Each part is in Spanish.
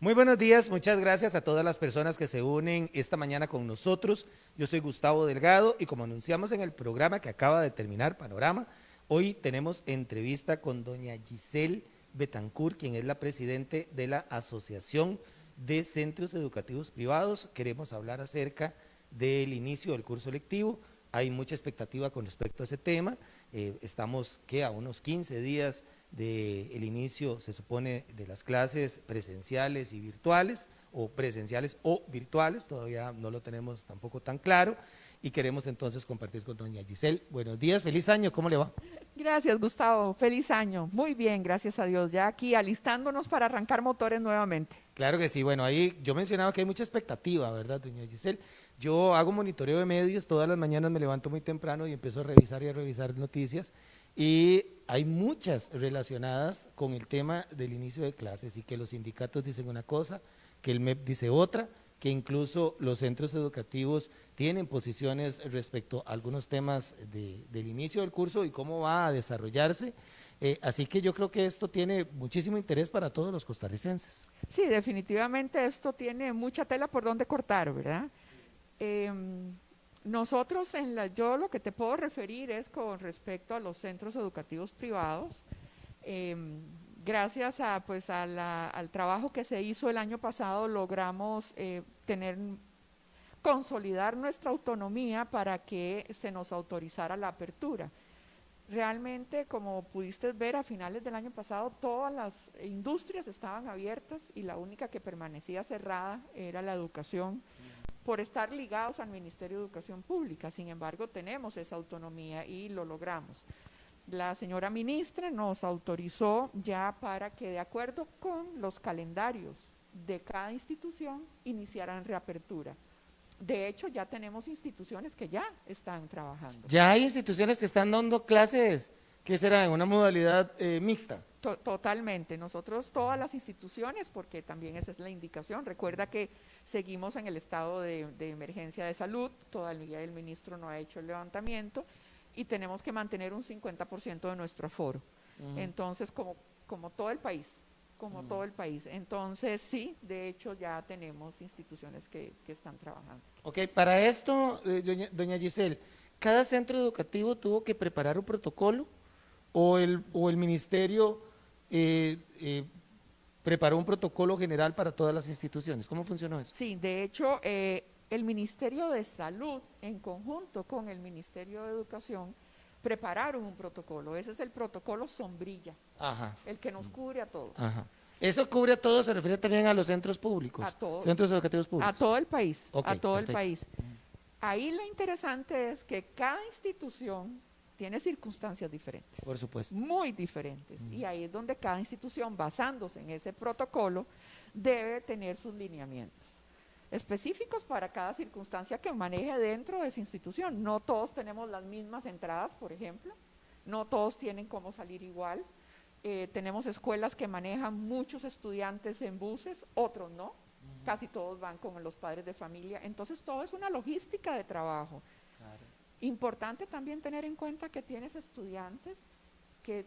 Muy buenos días, muchas gracias a todas las personas que se unen esta mañana con nosotros. Yo soy Gustavo Delgado y como anunciamos en el programa que acaba de terminar, Panorama, hoy tenemos entrevista con doña Giselle Betancourt, quien es la presidente de la Asociación de Centros Educativos Privados. Queremos hablar acerca del inicio del curso lectivo. Hay mucha expectativa con respecto a ese tema. Estamos a unos 15 días del inicio, se supone, de las clases presenciales y virtuales, o presenciales o virtuales, todavía no lo tenemos tampoco tan claro, y queremos entonces compartir con doña Giselle. Buenos días, feliz año, ¿cómo le va? Gracias, Gustavo. Feliz año. Muy bien, gracias a Dios. Ya aquí alistándonos para arrancar motores nuevamente. Claro que sí, bueno, ahí yo mencionaba que hay mucha expectativa, ¿verdad, doña Giselle? Yo hago monitoreo de medios, todas las mañanas me levanto muy temprano y empiezo a revisar y a revisar noticias, y hay muchas relacionadas con el tema del inicio de clases, y que los sindicatos dicen una cosa, que el MEP dice otra, que incluso los centros educativos tienen posiciones respecto a algunos temas del inicio del curso y cómo va a desarrollarse. Así que yo creo que esto tiene muchísimo interés para todos los costarricenses. Sí, definitivamente esto tiene mucha tela por donde cortar, ¿verdad? Nosotros yo lo que te puedo referir es con respecto a los centros educativos privados. Gracias al trabajo que se hizo el año pasado, logramos consolidar nuestra autonomía para que se nos autorizara la apertura. Realmente, como pudiste ver a finales del año pasado, todas las industrias estaban abiertas y la única que permanecía cerrada era la educación, por estar ligados al Ministerio de Educación Pública. Sin embargo, tenemos esa autonomía y lo logramos. La señora ministra nos autorizó ya para que, de acuerdo con los calendarios de cada institución, iniciaran reapertura. De hecho, ya tenemos instituciones que ya están trabajando. Ya hay instituciones que están dando clases, ¿qué será? En una modalidad mixta. Totalmente. Nosotros, todas las instituciones, porque también esa es la indicación, recuerda que seguimos en el estado de emergencia de salud, todavía el ministro no ha hecho el levantamiento y tenemos que mantener un 50% de nuestro aforo. Entonces, como todo el país, todo el país. Entonces, sí, de hecho ya tenemos instituciones que están trabajando. Ok, para esto, doña Giselle, ¿cada centro educativo tuvo que preparar un protocolo o el ministerio preparó un protocolo general para todas las instituciones? ¿Cómo funcionó eso? Sí, de hecho, el Ministerio de Salud, en conjunto con el Ministerio de Educación, prepararon un protocolo. Ese es el protocolo sombrilla, Ajá. el que nos cubre a todos. Ajá. ¿Eso cubre a todos? ¿Se refiere también a los centros públicos? A todos. Centros educativos públicos. A todo el país, Ok, a todo perfecto. el país. Ahí lo interesante es que cada institución tiene circunstancias diferentes. Por supuesto. Muy diferentes. Y ahí es donde cada institución, basándose en ese protocolo, debe tener sus lineamientos específicos para cada circunstancia que maneje dentro de esa institución. No todos tenemos las mismas entradas, por ejemplo, no todos tienen cómo salir igual. Tenemos escuelas que manejan muchos estudiantes en buses, otros no, casi todos van con los padres de familia, entonces todo es una logística de trabajo. Claro. Importante también tener en cuenta que tienes estudiantes que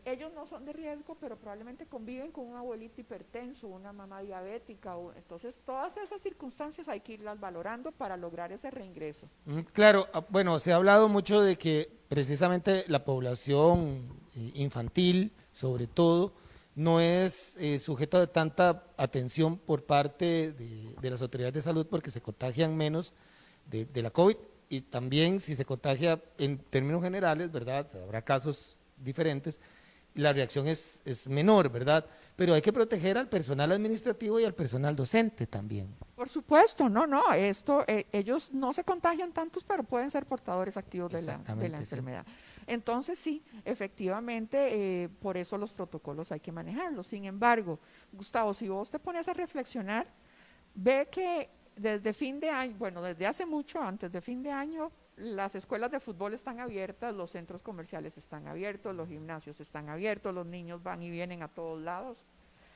ellos no son de riesgo, pero probablemente conviven con un abuelito hipertenso, una mamá diabética, entonces todas esas circunstancias hay que irlas valorando para lograr ese reingreso. Claro, bueno, se ha hablado mucho de que precisamente la población infantil, sobre todo, no es sujeta de tanta atención por parte de las autoridades de salud porque se contagian menos de la COVID, y también si se contagia en términos generales, ¿verdad? Habrá casos diferentes, la reacción es menor, ¿verdad? Pero hay que proteger al personal administrativo y al personal docente también. Por supuesto, ellos no se contagian tantos, pero pueden ser portadores activos de la enfermedad. Entonces sí, efectivamente, por eso los protocolos hay que manejarlos. Sin embargo, Gustavo, si vos te pones a reflexionar, ve que desde fin de año, bueno, desde hace mucho antes de fin de año, las escuelas de fútbol están abiertas, los centros comerciales están abiertos, los gimnasios están abiertos, los niños van y vienen a todos lados.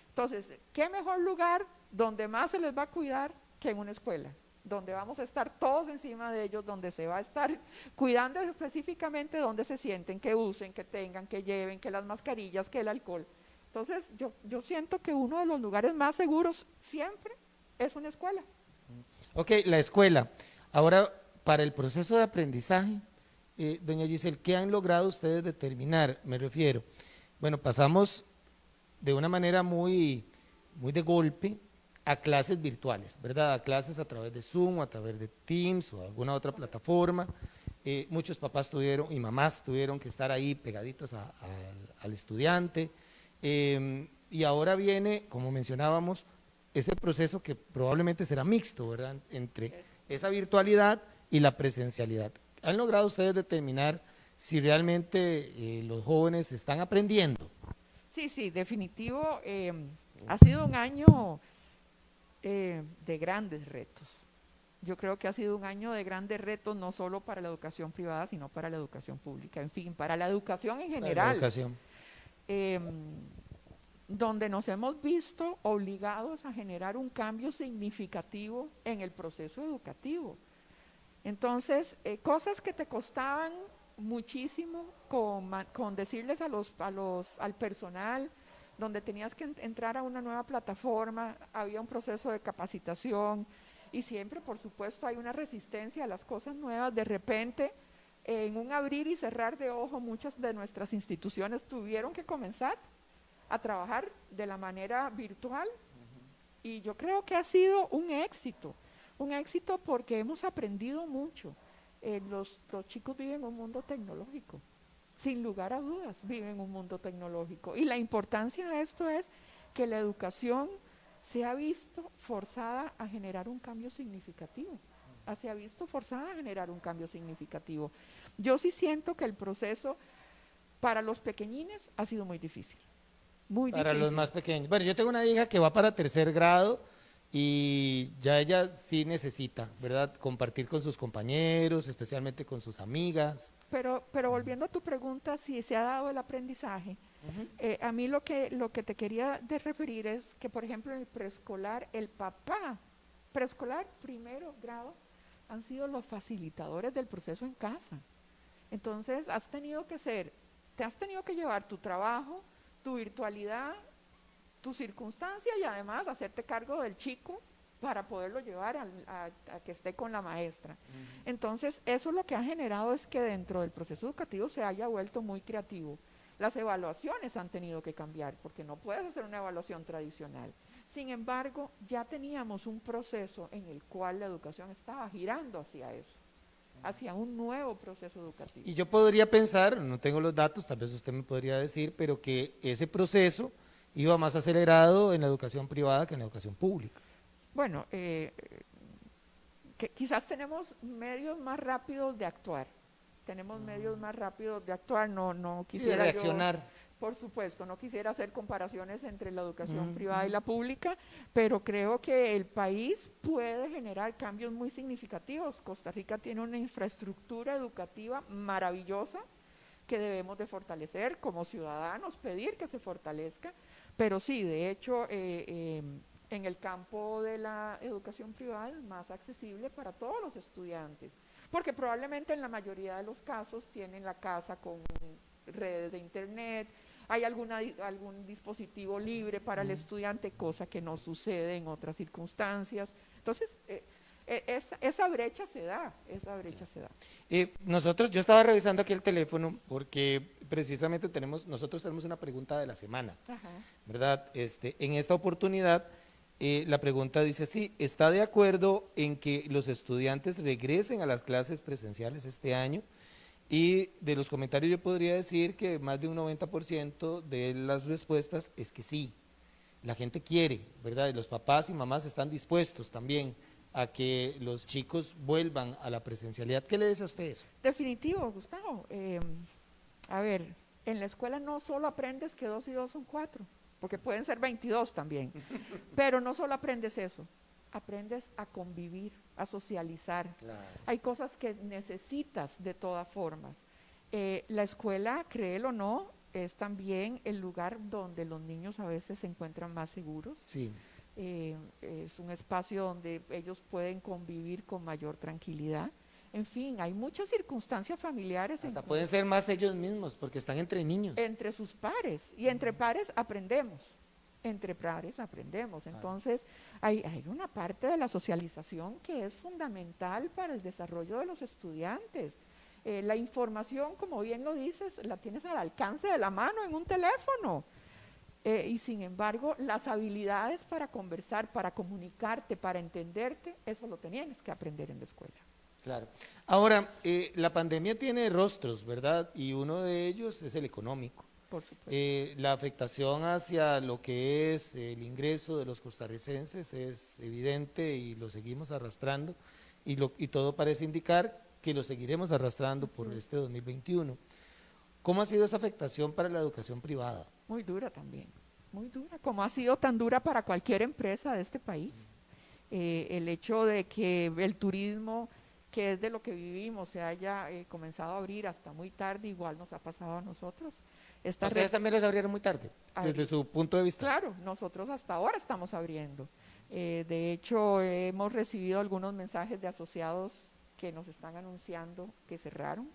Entonces, ¿qué mejor lugar donde más se les va a cuidar que en una escuela? Donde vamos a estar todos encima de ellos, donde se va a estar cuidando específicamente donde se sienten, que usen, que tengan, que lleven, que las mascarillas, que el alcohol. Entonces, yo siento que uno de los lugares más seguros siempre es una escuela. Ok, la escuela. Ahora, para el proceso de aprendizaje, doña Giselle, ¿qué han logrado ustedes determinar? Me refiero, bueno, pasamos de una manera muy de golpe a clases virtuales, ¿verdad? A clases a través de Zoom, o a través de Teams o alguna otra plataforma. Muchos papás tuvieron y mamás tuvieron que estar ahí pegaditos al estudiante. Y ahora viene, como mencionábamos, ese proceso que probablemente será mixto, ¿verdad? Entre esa virtualidad y la presencialidad. ¿Han logrado ustedes determinar si realmente los jóvenes están aprendiendo? Sí, sí, definitivo. Ha sido un año de grandes retos. Yo creo que ha sido un año de grandes retos, no solo para la educación privada, sino para la educación pública, en fin, para la educación en Para la general. educación. Eh, donde nos hemos visto obligados a generar un cambio significativo en el proceso educativo. Entonces, cosas que te costaban muchísimo con decirles al personal, donde tenías que entrar a una nueva plataforma, había un proceso de capacitación y siempre, por supuesto, hay una resistencia a las cosas nuevas. De repente, en un abrir y cerrar de ojo, muchas de nuestras instituciones tuvieron que comenzar a trabajar de la manera virtual y yo creo que ha sido un éxito porque hemos aprendido mucho. Los chicos viven un mundo tecnológico, sin lugar a dudas viven un mundo tecnológico y la importancia de esto es que la educación se ha visto forzada a generar un cambio significativo, se ha visto forzada a generar un cambio significativo. Yo sí siento que el proceso para los pequeñines ha sido muy difícil. Muy Para difícil. los más pequeños. Bueno, yo tengo una hija que va para tercer grado y ya ella sí necesita, ¿verdad? Compartir con sus compañeros, especialmente con sus amigas. Pero volviendo a tu pregunta, si se ha dado el aprendizaje, a mí lo que te quería referir es que, por ejemplo, en el preescolar, el papá, preescolar, primero grado, han sido los facilitadores del proceso en casa. Entonces, te has tenido que llevar tu trabajo, tu virtualidad, tu circunstancia y además hacerte cargo del chico para poderlo llevar a que esté con la maestra. Entonces, eso lo que ha generado es que dentro del proceso educativo se haya vuelto muy creativo. Las evaluaciones han tenido que cambiar porque no puedes hacer una evaluación tradicional. Sin embargo, ya teníamos un proceso en el cual la educación estaba girando hacia eso, hacia un nuevo proceso educativo. Y yo podría pensar, no tengo los datos, tal vez usted me podría decir, pero que ese proceso iba más acelerado en la educación privada que en la educación pública. Bueno, que quizás tenemos medios más rápidos de actuar. Tenemos medios más rápidos de actuar, no quisiera sí, reaccionar. yo, por supuesto, no quisiera hacer comparaciones entre la educación privada y la pública, pero creo que el país puede generar cambios muy significativos. Costa Rica tiene una infraestructura educativa maravillosa que debemos de fortalecer como ciudadanos, pedir que se fortalezca, pero sí, de hecho, en el campo de la educación privada es más accesible para todos los estudiantes, porque probablemente en la mayoría de los casos tienen la casa con redes de internet, hay algún dispositivo libre para el estudiante, cosa que no sucede en otras circunstancias. Entonces, esa brecha se da. Yo estaba revisando aquí el teléfono porque precisamente nosotros tenemos una pregunta de la semana, Ajá. ¿verdad? En esta oportunidad, la pregunta dice así: ¿está de acuerdo en que los estudiantes regresen a las clases presenciales este año? Y de los comentarios yo podría decir que más de un 90% de las respuestas es que sí. La gente quiere, ¿verdad? Y los papás y mamás están dispuestos también a que los chicos vuelvan a la presencialidad. ¿Qué le dice a usted eso? Definitivo, Gustavo. A ver, en la escuela no solo aprendes que 2 y 2 son 4, porque pueden ser 22 también, pero no solo aprendes eso, aprendes a convivir, a socializar. Claro. Hay cosas que necesitas de todas formas. La escuela, créelo o no, es también el lugar donde los niños a veces se encuentran más seguros. Sí. Es un espacio donde ellos pueden convivir con mayor tranquilidad. En fin, hay muchas circunstancias familiares. Hasta pueden ser más ellos mismos, porque están entre niños. Entre sus pares, y entre pares aprendemos. Entre pares aprendemos. Entonces, hay una parte de la socialización que es fundamental para el desarrollo de los estudiantes. La información, como bien lo dices, la tienes al alcance de la mano en un teléfono. Y sin embargo, las habilidades para conversar, para comunicarte, para entenderte, eso lo tenías que aprender en la escuela. Claro. Ahora, la pandemia tiene rostros, ¿verdad? Y uno de ellos es el económico. Por supuesto. La afectación hacia lo que es el ingreso de los costarricenses es evidente y lo seguimos arrastrando y todo parece indicar que lo seguiremos arrastrando por este 2021. ¿Cómo ha sido esa afectación para la educación privada? Muy dura también, muy dura, como ha sido tan dura para cualquier empresa de este país. El hecho de que el turismo, que es de lo que vivimos, se haya comenzado a abrir hasta muy tarde, igual nos ha pasado a nosotros. ¿Ustedes también los abrieron muy tarde, desde su punto de vista? Claro, nosotros hasta ahora estamos abriendo. De hecho, hemos recibido algunos mensajes de asociados que nos están anunciando que cerraron.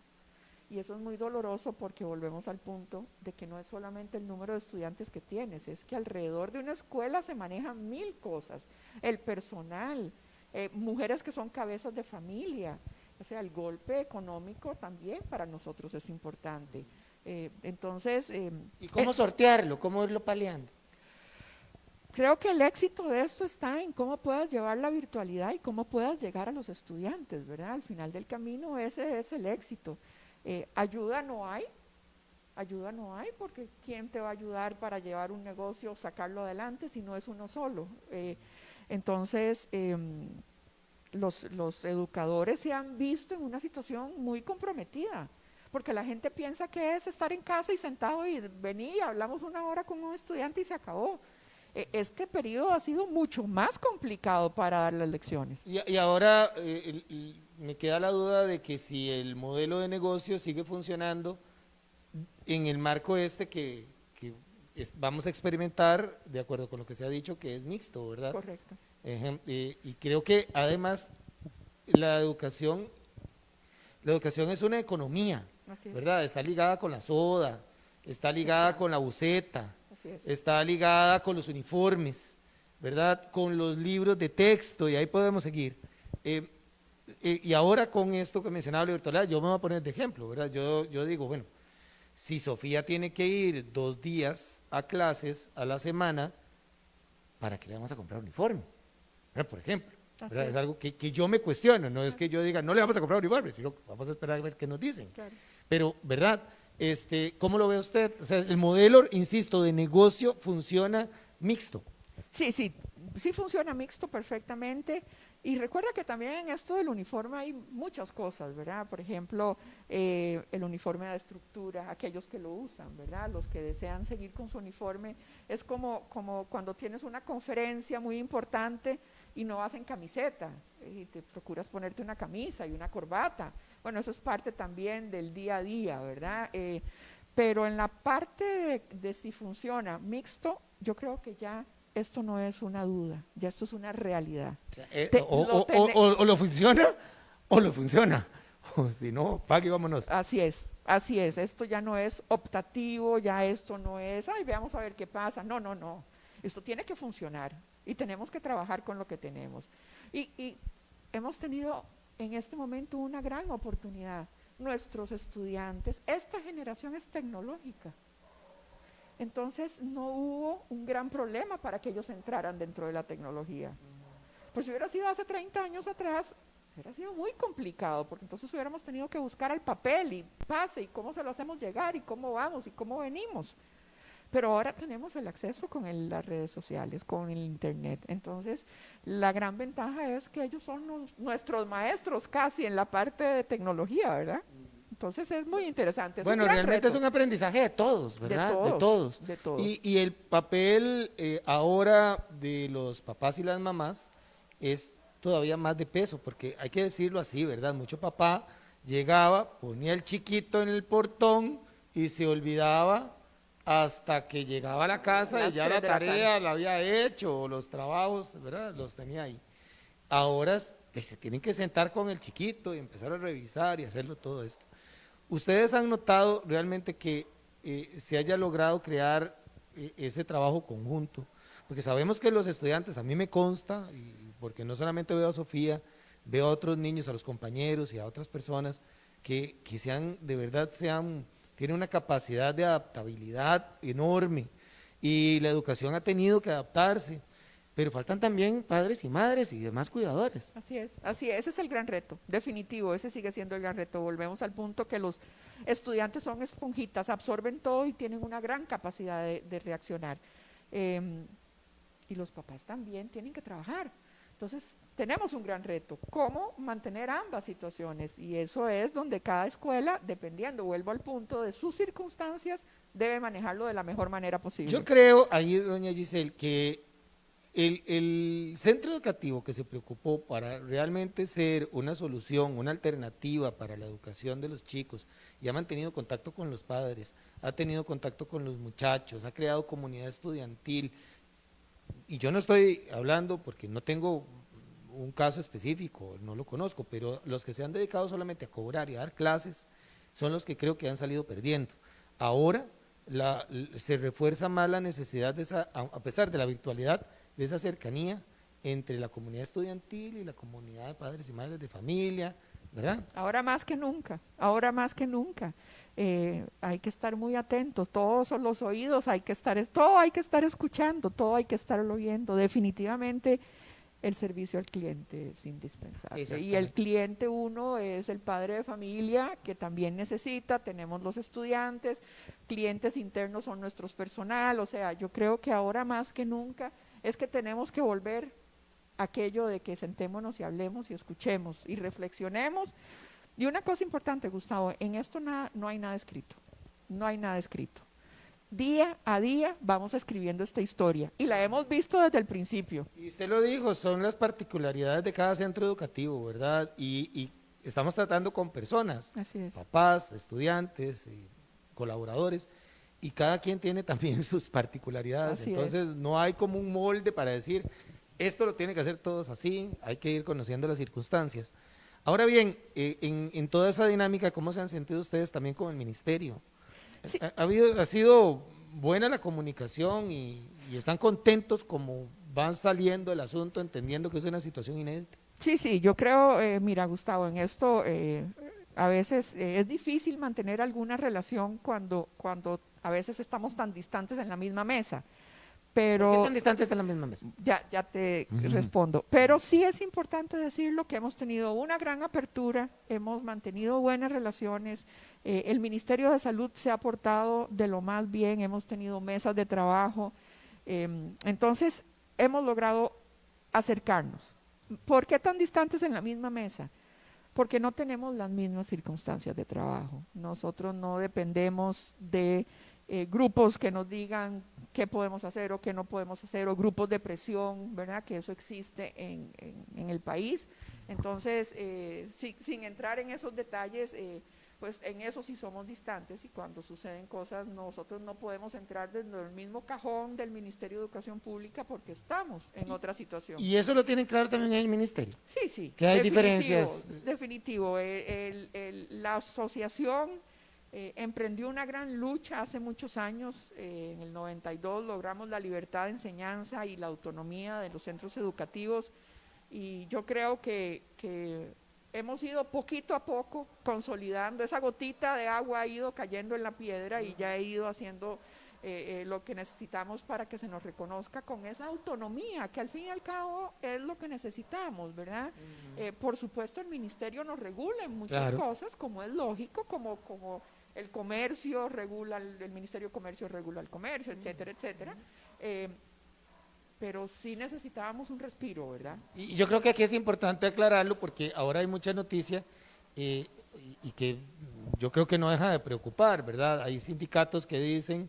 Y eso es muy doloroso porque volvemos al punto de que no es solamente el número de estudiantes que tienes, es que alrededor de una escuela se manejan 1000 cosas. El personal, mujeres que son cabezas de familia, o sea, el golpe económico también para nosotros es importante. Entonces… ¿Y cómo sortearlo? ¿Cómo irlo paliando? Creo que el éxito de esto está en cómo puedas llevar la virtualidad y cómo puedas llegar a los estudiantes, ¿verdad? Al final del camino ese es el éxito. Ayuda no hay porque ¿quién te va a ayudar para llevar un negocio, sacarlo adelante si no es uno solo? Entonces, los educadores se han visto en una situación muy comprometida, porque la gente piensa que es estar en casa y sentado y venir y hablamos una hora con un estudiante y se acabó. Este periodo ha sido mucho más complicado para dar las lecciones. Y ahora me queda la duda de que si el modelo de negocio sigue funcionando en el marco que vamos a experimentar, de acuerdo con lo que se ha dicho, que es mixto, ¿verdad? Correcto. Y creo que además la educación es una economía, ¿verdad? Está ligada con la soda, está ligada con la buceta, está ligada con los uniformes, ¿verdad? Con los libros de texto, y ahí podemos seguir. Y ahora con esto que mencionaba la virtualidad, yo me voy a poner de ejemplo, ¿verdad? Yo digo, bueno, si Sofía tiene que ir 2 días a clases a la semana, ¿para qué le vamos a comprar uniforme? ¿Verdad? Por ejemplo, ¿verdad? Es algo que yo me cuestiono, no es que yo diga, no le vamos a comprar uniforme, sino vamos a esperar a ver qué nos dicen. Claro. Pero, ¿verdad? ¿Cómo lo ve usted? O sea, el modelo, insisto, de negocio funciona mixto. Sí funciona mixto perfectamente. Y recuerda que también en esto del uniforme hay muchas cosas, ¿verdad? Por ejemplo, el uniforme de estructura, aquellos que lo usan, ¿verdad? Los que desean seguir con su uniforme, es como cuando tienes una conferencia muy importante y no vas en camiseta, y te procuras ponerte una camisa y una corbata. Bueno, eso es parte también del día a día, ¿verdad? Pero en la parte de si funciona mixto, yo creo que ya esto no es una duda, ya esto es una realidad. O lo funciona o lo funciona. O si no, pague y vámonos. Así es. Esto ya no es optativo, ya esto no es, veamos a ver qué pasa. No. Esto tiene que funcionar y tenemos que trabajar con lo que tenemos. Y hemos tenido en este momento una gran oportunidad. Nuestros estudiantes, esta generación es tecnológica. Entonces no hubo un gran problema para que ellos entraran dentro de la tecnología. Pues si hubiera sido hace 30 años atrás, hubiera sido muy complicado, porque entonces hubiéramos tenido que buscar el papel y pase, y cómo se lo hacemos llegar, y cómo vamos, y cómo venimos. Pero ahora tenemos el acceso con las redes sociales, con el internet. Entonces, la gran ventaja es que ellos son nuestros maestros casi en la parte de tecnología, ¿verdad? Entonces es muy interesante. Bueno, realmente es un aprendizaje de todos, ¿verdad? De todos. Y el papel ahora de los papás y las mamás es todavía más de peso, porque hay que decirlo así, ¿verdad? Mucho papá llegaba, ponía el chiquito en el portón y se olvidaba hasta que llegaba a la casa y ya la tarea la había hecho, o los trabajos, ¿verdad? Los tenía ahí. Ahora se tienen que sentar con el chiquito y empezar a revisar y hacerlo todo esto. ¿Ustedes han notado realmente que se haya logrado crear ese trabajo conjunto? Porque sabemos que los estudiantes, a mí me consta, y porque no solamente veo a Sofía, veo a otros niños, a los compañeros y a otras personas que sean, de verdad, tienen una capacidad de adaptabilidad enorme y la educación ha tenido que adaptarse, pero faltan también padres y madres y demás cuidadores. Así es, ese es el gran reto, definitivo, ese sigue siendo el gran reto. Volvemos al punto que los estudiantes son esponjitas, absorben todo y tienen una gran capacidad de reaccionar. Y los papás también tienen que trabajar. Entonces, tenemos un gran reto, cómo mantener ambas situaciones, y eso es donde cada escuela, dependiendo, vuelvo al punto de sus circunstancias, debe manejarlo de la mejor manera posible. Yo creo, ahí doña Giselle, que el centro educativo que se preocupó para realmente ser una solución, una alternativa para la educación de los chicos, y ha mantenido contacto con los padres, ha tenido contacto con los muchachos, ha creado comunidad estudiantil, y yo no estoy hablando porque no tengo un caso específico, no lo conozco, pero los que se han dedicado solamente a cobrar y a dar clases son los que creo que han salido perdiendo. Ahora se refuerza más la necesidad de esa, a pesar de la virtualidad, de esa cercanía entre la comunidad estudiantil y la comunidad de padres y madres de familia, ¿verdad? Ahora más que nunca, ahora más que nunca. Hay que estar muy atentos, todos los oídos, todo hay que estar escuchando, todo hay que estar oyendo. Definitivamente el servicio al cliente es indispensable. Y el cliente uno es el padre de familia que también necesita, tenemos los estudiantes, clientes internos son nuestros personal, o sea, yo creo que ahora más que nunca es que tenemos que volver a aquello de que sentémonos y hablemos y escuchemos y reflexionemos. Y una cosa importante, Gustavo, en esto no hay nada escrito, no hay nada escrito. Día a día vamos escribiendo esta historia y la hemos visto desde el principio. Y usted lo dijo, son las particularidades de cada centro educativo, ¿verdad? Y estamos tratando con personas, Así es. papás, estudiantes, colaboradores, y cada quien tiene también sus particularidades. Así Entonces es. no hay como un molde para decir, esto lo tienen que hacer todos así, hay que ir conociendo las circunstancias. Ahora bien, en toda esa dinámica, ¿cómo se han sentido ustedes también con el ministerio? Sí. Ha sido buena la comunicación y están contentos como van saliendo el asunto, entendiendo que es una situación inédita. Sí, yo creo, mira, Gustavo, en esto a veces es difícil mantener alguna relación cuando a veces estamos tan distantes en la misma mesa. Pero ¿Por qué tan distantes en la misma mesa? ya te respondo. Pero sí es importante decirlo que hemos tenido una gran apertura, hemos mantenido buenas relaciones, el Ministerio de Salud se ha portado de lo más bien, hemos tenido mesas de trabajo, entonces hemos logrado acercarnos. ¿Por qué tan distantes en la misma mesa? Porque no tenemos las mismas circunstancias de trabajo. Nosotros no dependemos de grupos que nos digan qué podemos hacer o qué no podemos hacer, o grupos de presión, ¿verdad? Que eso existe en el país. Entonces, sin entrar en esos detalles, pues en eso sí somos distantes, y cuando suceden cosas nosotros no podemos entrar dentro del mismo cajón del Ministerio de Educación Pública porque estamos en otra situación. ¿Y eso lo tienen claro también en el ministerio? Sí. ¿Que hay diferencias? Definitivo. La asociación emprendió una gran lucha hace muchos años. En el 92 logramos la libertad de enseñanza y la autonomía de los centros educativos, y yo creo que hemos ido poquito a poco consolidando, esa gotita de agua ha ido cayendo en la piedra y ya he ido haciendo lo que necesitamos para que se nos reconozca con esa autonomía, que al fin y al cabo es lo que necesitamos, ¿verdad? Por supuesto el ministerio nos regula en muchas cosas, como es lógico, como el comercio regula, el Ministerio de Comercio regula el comercio, etcétera, etcétera. Pero sí necesitábamos un respiro, ¿verdad? Y yo creo que aquí es importante aclararlo porque ahora hay mucha noticia y que yo creo que no deja de preocupar, ¿verdad? Hay sindicatos que dicen,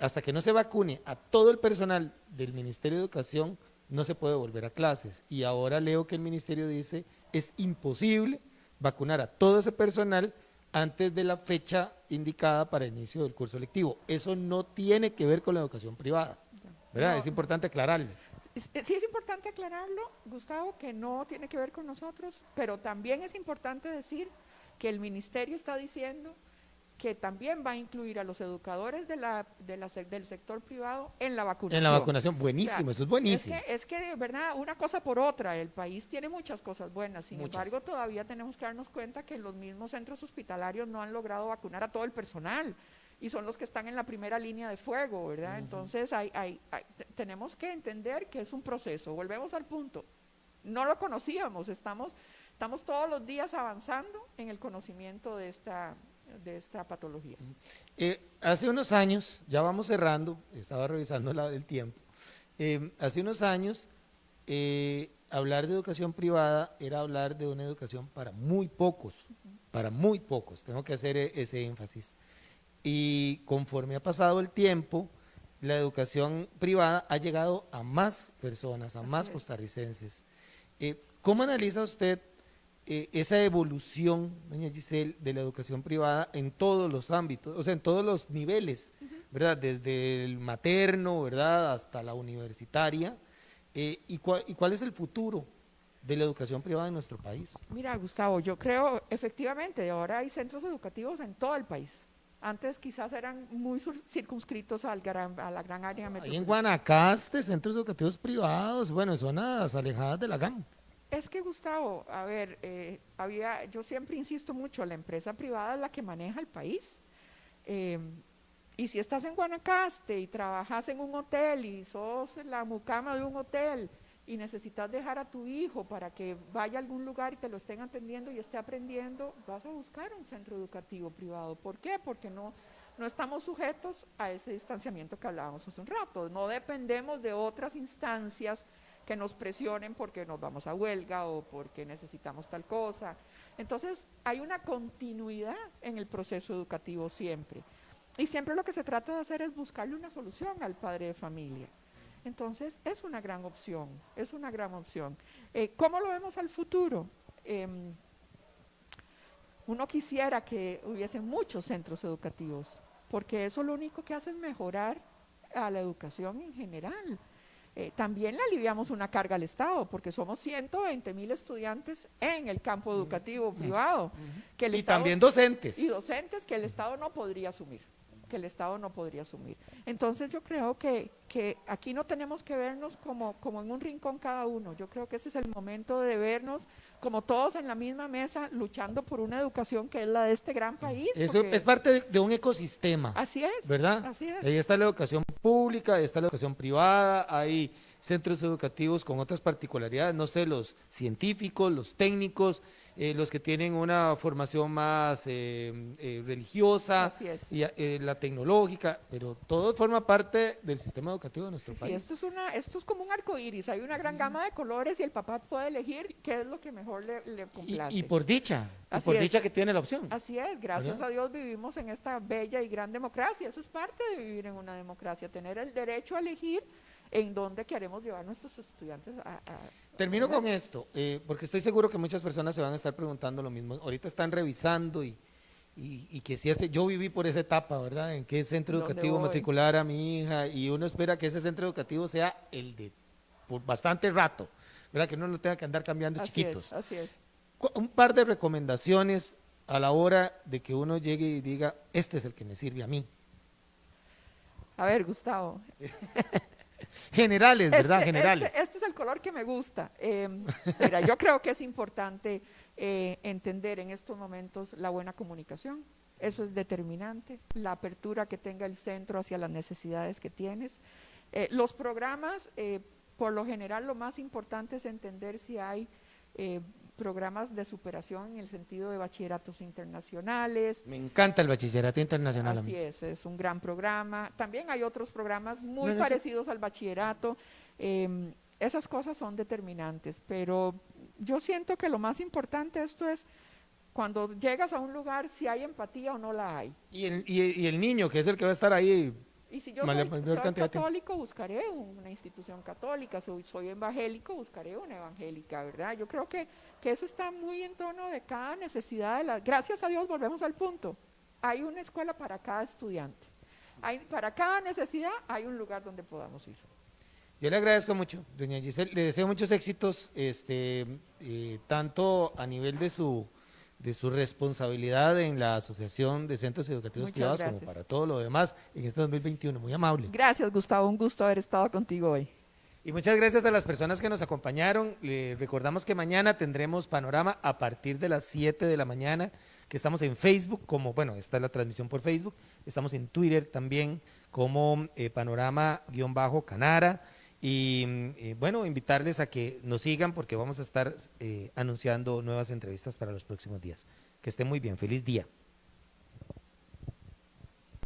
hasta que no se vacune a todo el personal del Ministerio de Educación, no se puede volver a clases. Y ahora leo que el Ministerio dice, es imposible vacunar a todo ese personal antes de la fecha indicada para el inicio del curso lectivo. Eso no tiene que ver con la educación privada, ¿verdad? No. Es importante aclararlo. Sí es importante aclararlo, Gustavo, que no tiene que ver con nosotros, pero también es importante decir que el ministerio está diciendo que también va a incluir a los educadores del sector privado en la vacunación. En la vacunación, buenísimo, O sea, eso es buenísimo. Es que de verdad, una cosa por otra, el país tiene muchas cosas buenas, sin embargo todavía tenemos que darnos cuenta que los mismos centros hospitalarios no han logrado vacunar a todo el personal y son los que están en la primera línea de fuego, ¿verdad? Entonces tenemos que entender que es un proceso, volvemos al punto, no lo conocíamos, estamos todos los días avanzando en el conocimiento de esta patología. Hace unos años, ya vamos cerrando, estaba revisando el tiempo, hace unos años hablar de educación privada era hablar de una educación para muy pocos, tengo que hacer ese énfasis. Y conforme ha pasado el tiempo, la educación privada ha llegado a más personas, a más costarricenses. ¿Cómo analiza usted esa evolución, doña Giselle, de la educación privada en todos los ámbitos, o sea, en todos los niveles, ¿verdad? Desde el materno, ¿verdad?, hasta la universitaria, y cuál es el futuro de la educación privada en nuestro país? Mira, Gustavo, yo creo, efectivamente, ahora hay centros educativos en todo el país. Antes quizás eran muy circunscritos a la gran área metropolitana. Ahí en Guanacaste, centros educativos privados, bueno, en zonas alejadas de la GAM. Es que, Gustavo, a ver, yo siempre insisto mucho, la empresa privada es la que maneja el país. Y si estás en Guanacaste y trabajas en un hotel y sos la mucama de un hotel y necesitas dejar a tu hijo para que vaya a algún lugar y te lo estén atendiendo y esté aprendiendo, vas a buscar un centro educativo privado. ¿Por qué? Porque no estamos sujetos a ese distanciamiento que hablábamos hace un rato. No dependemos de otras instancias que nos presionen porque nos vamos a huelga o porque necesitamos tal cosa. Entonces, hay una continuidad en el proceso educativo siempre. Y siempre lo que se trata de hacer es buscarle una solución al padre de familia. Entonces, es una gran opción, es una gran opción. ¿Cómo lo vemos al futuro? Uno quisiera que hubiesen muchos centros educativos, porque eso lo único que hace es mejorar a la educación en general. También le aliviamos una carga al Estado, porque somos 120,000 estudiantes en el campo educativo privado. Que el Estado, también docentes. Y docentes que el Estado no podría asumir. Entonces yo creo que aquí no tenemos que vernos como en un rincón cada uno. Yo creo que ese es el momento de vernos como todos en la misma mesa luchando por una educación que es la de este gran país. Eso es parte de un ecosistema. Así es. ¿Verdad? Así es. Ahí está la educación pública, ahí está la educación privada, hay centros educativos con otras particularidades, no sé, los científicos, los técnicos, los que tienen una formación más religiosa, Así es. y la tecnológica, pero todo forma parte del sistema educativo de nuestro país. Sí, esto es como un arco iris, hay una gran gama de colores y el papá puede elegir qué es lo que mejor le complace. Y por dicha, que tiene la opción. Así es, gracias ¿verdad? a Dios vivimos en esta bella y gran democracia, eso es parte de vivir en una democracia, tener el derecho a elegir en dónde queremos llevar a nuestros estudiantes Termino con esto, porque estoy seguro que muchas personas se van a estar preguntando lo mismo. Ahorita están revisando y que si yo viví por esa etapa, ¿verdad? En qué centro educativo matricular a mi hija, y uno espera que ese centro educativo sea el de por bastante rato, ¿verdad? Que uno no tenga que andar cambiando chiquitos. Así es. Un par de recomendaciones a la hora de que uno llegue y diga, este es el que me sirve a mí. A ver, Gustavo. Generales, ¿verdad? Generales. Este es el color que me gusta. Mira, yo creo que es importante entender en estos momentos la buena comunicación. Eso es determinante. La apertura que tenga el centro hacia las necesidades que tienes. Los programas, por lo general, lo más importante es entender si hay programas de superación en el sentido de bachilleratos internacionales. Me encanta el bachillerato internacional. Así es un gran programa. También hay otros programas muy parecidos al bachillerato. Esas cosas son determinantes, pero yo siento que lo más importante de esto es cuando llegas a un lugar si hay empatía o no la hay. Y el niño, que es el que va a estar ahí. Y si yo soy católico, buscaré una institución católica, soy evangélico, buscaré una evangélica, ¿verdad? Yo creo que eso está muy en tono de cada necesidad. Gracias a Dios, volvemos al punto. Hay una escuela para cada estudiante. Para cada necesidad hay un lugar donde podamos ir. Yo le agradezco mucho, doña Giselle, le deseo muchos éxitos, tanto a nivel de su responsabilidad en la Asociación de Centros Educativos Muchas Privados gracias. como para todo lo demás en este 2021. Muy amable. Gracias, Gustavo, un gusto haber estado contigo hoy. Y muchas gracias a las personas que nos acompañaron. Recordamos que mañana tendremos Panorama a partir de las 7 de la mañana, que estamos en Facebook, como, bueno, esta es la transmisión por Facebook, estamos en Twitter también como Panorama-Canara. Y bueno, invitarles a que nos sigan porque vamos a estar anunciando nuevas entrevistas para los próximos días. Que estén muy bien, feliz día.